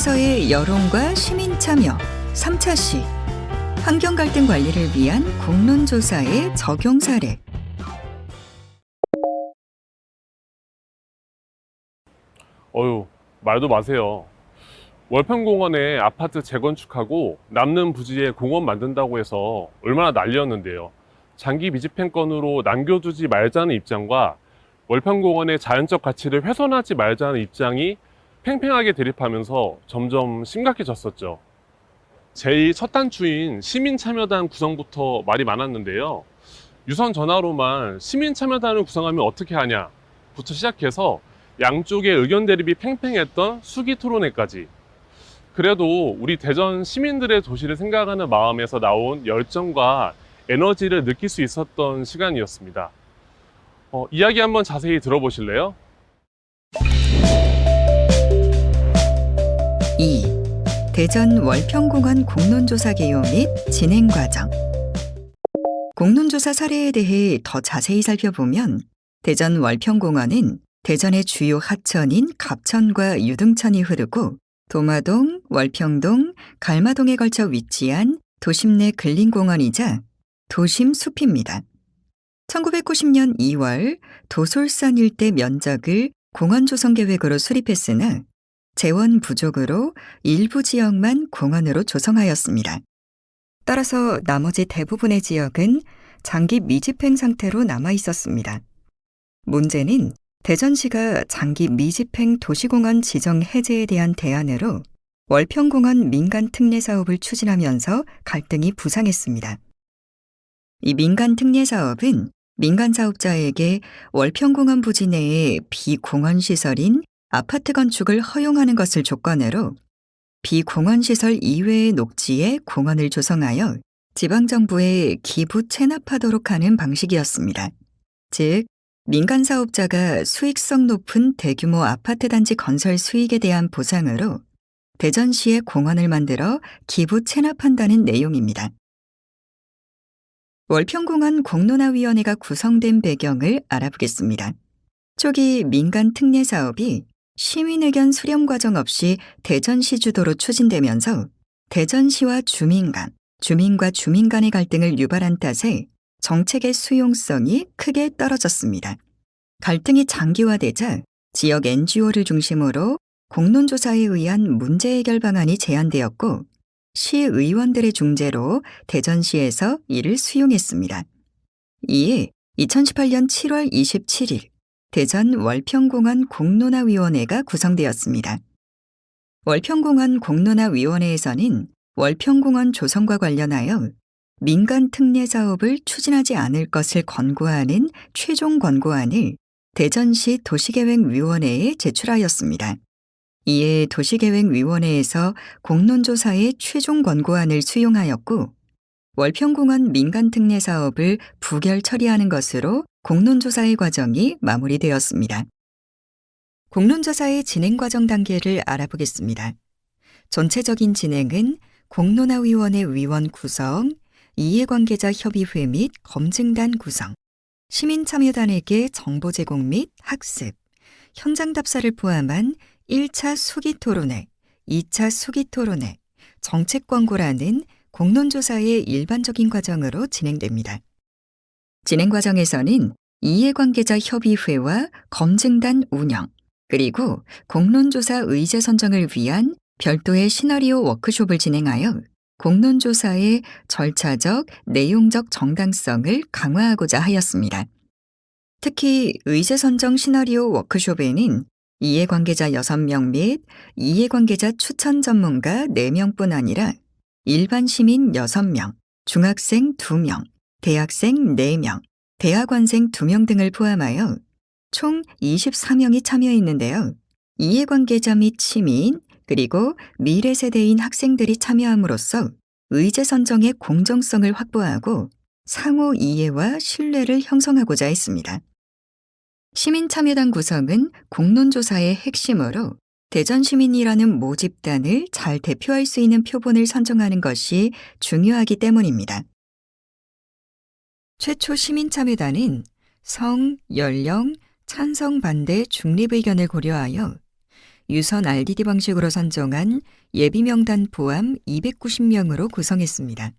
도시에서의 여론과 시민 참여 3차 시 환경 갈등 관리를 위한 공론조사의 적용 사례. 말도 마세요. 월평공원에 아파트 재건축하고 남는 부지에 공원 만든다고 해서 얼마나 난리였는데요. 장기 미집행권으로 남겨두지 말자는 입장과 월평공원의 자연적 가치를 훼손하지 말자는 입장이 팽팽하게 대립하면서 점점 심각해졌었죠. 제2 첫 단추인 시민참여단 구성부터 말이 많았는데요. 유선 전화로만 시민참여단을 구성하면 어떻게 하냐부터 시작해서 양쪽의 의견 대립이 팽팽했던 수기 토론회까지. 그래도 우리 대전 시민들의 도시를 생각하는 마음에서 나온 열정과 에너지를 느낄 수 있었던 시간이었습니다. 이야기 한번 자세히 들어보실래요? 2. 대전 월평공원 공론조사 개요 및 진행 과정. 공론조사 사례에 대해 더 자세히 살펴보면 대전 월평공원은 대전의 주요 하천인 갑천과 유등천이 흐르고 도마동, 월평동, 갈마동에 걸쳐 위치한 도심 내 근린공원이자 도심 숲입니다. 1990년 2월 도솔산 일대 면적을 공원 조성 계획으로 수립했으나 재원 부족으로 일부 지역만 공원으로 조성하였습니다. 따라서 나머지 대부분의 지역은 장기 미집행 상태로 남아 있었습니다. 문제는 대전시가 장기 미집행 도시공원 지정 해제에 대한 대안으로 월평공원 민간 특례 사업을 추진하면서 갈등이 부상했습니다. 이 민간 특례 사업은 민간 사업자에게 월평공원 부지 내에 비공원 시설인 아파트 건축을 허용하는 것을 조건으로 비공원 시설 이외의 녹지에 공원을 조성하여 지방정부에 기부 체납하도록 하는 방식이었습니다. 즉, 민간 사업자가 수익성 높은 대규모 아파트 단지 건설 수익에 대한 보상으로 대전시에 공원을 만들어 기부 체납한다는 내용입니다. 월평공원 공론화위원회가 구성된 배경을 알아보겠습니다. 초기 민간 특례 사업이 시민 의견 수렴 과정 없이 대전시 주도로 추진되면서 대전시와 주민 간, 주민과 주민 간의 갈등을 유발한 탓에 정책의 수용성이 크게 떨어졌습니다. 갈등이 장기화되자 지역 NGO를 중심으로 공론조사에 의한 문제 해결 방안이 제안되었고 시의원들의 중재로 대전시에서 이를 수용했습니다. 이에 2018년 7월 27일 대전 월평공원 공론화위원회가 구성되었습니다. 월평공원 공론화위원회에서는 월평공원 조성과 관련하여 민간 특례 사업을 추진하지 않을 것을 권고하는 최종 권고안을 대전시 도시계획위원회에 제출하였습니다. 이에 도시계획위원회에서 공론조사의 최종 권고안을 수용하였고 월평공원 민간 특례 사업을 부결 처리하는 것으로 공론조사의 과정이 마무리되었습니다. 공론조사의 진행 과정 단계를 알아보겠습니다. 전체적인 진행은 공론화위원회 위원 구성, 이해관계자 협의회 및 검증단 구성, 시민참여단에게 정보 제공 및 학습, 현장 답사를 포함한 1차 수기 토론회, 2차 수기 토론회, 정책 권고라는 공론조사의 일반적인 과정으로 진행됩니다. 진행 과정에서는 이해관계자 협의회와 검증단 운영, 그리고 공론조사 의제 선정을 위한 별도의 시나리오 워크숍을 진행하여 공론조사의 절차적, 내용적 정당성을 강화하고자 하였습니다. 특히 의제 선정 시나리오 워크숍에는 이해관계자 6명 및 이해관계자 추천 전문가 4명뿐 아니라 일반 시민 6명, 중학생 2명, 대학생 4명, 대학원생 2명 등을 포함하여 총 24명이 참여했는데요. 이해관계자 및 시민, 그리고 미래 세대인 학생들이 참여함으로써 의제 선정의 공정성을 확보하고 상호 이해와 신뢰를 형성하고자 했습니다. 시민참여단 구성은 공론조사의 핵심으로 대전시민이라는 모집단을 잘 대표할 수 있는 표본을 선정하는 것이 중요하기 때문입니다. 최초 시민참여단은 성, 연령, 찬성, 반대, 중립 의견을 고려하여 유선 RDD 방식으로 선정한 예비명단 포함 290명으로 구성했습니다.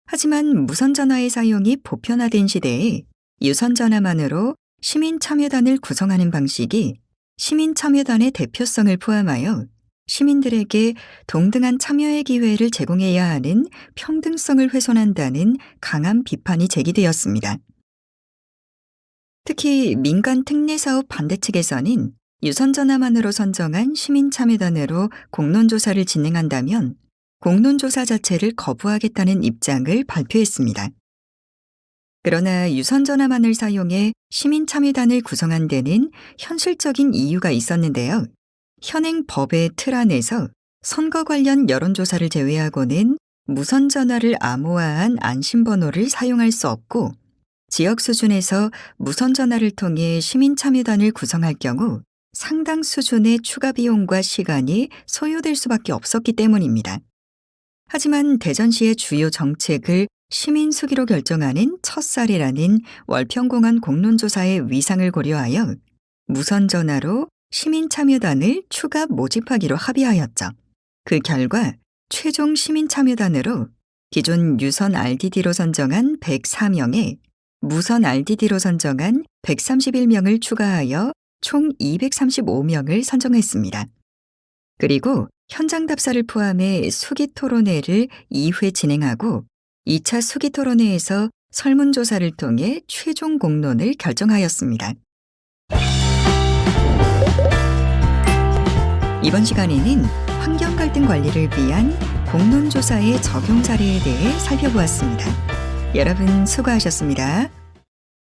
하지만 무선전화의 사용이 보편화된 시대에 유선전화만으로 시민참여단을 구성하는 방식이 시민참여단의 대표성을 포함하여 시민들에게 동등한 참여의 기회를 제공해야 하는 평등성을 훼손한다는 강한 비판이 제기되었습니다. 특히 민간 특례사업 반대 측에서는 유선전화만으로 선정한 시민참여단으로 공론조사를 진행한다면 공론조사 자체를 거부하겠다는 입장을 발표했습니다. 그러나 유선전화만을 사용해 시민참여단을 구성한 데는 현실적인 이유가 있었는데요. 현행 법의 틀 안에서 선거 관련 여론조사를 제외하고는 무선전화를 암호화한 안심번호를 사용할 수 없고 지역 수준에서 무선전화를 통해 시민참여단을 구성할 경우 상당 수준의 추가 비용과 시간이 소요될 수밖에 없었기 때문입니다. 하지만 대전시의 주요 정책을 시민 수기로 결정하는 첫 사례라는 월평공원 공론조사의 위상을 고려하여 무선전화로 시민참여단을 추가 모집하기로 합의하였죠. 그 결과 최종 시민참여단으로 기존 유선 RDD로 선정한 104명에 무선 RDD로 선정한 131명을 추가하여 총 235명을 선정했습니다. 그리고 현장 답사를 포함해 수기 토론회를 2회 진행하고 2차 수기 토론회에서 설문조사를 통해 최종 공론을 결정하였습니다. 이번 시간에는 환경 갈등 관리를 위한 공론조사의 적용 사례에 대해 살펴보았습니다. 여러분 수고하셨습니다.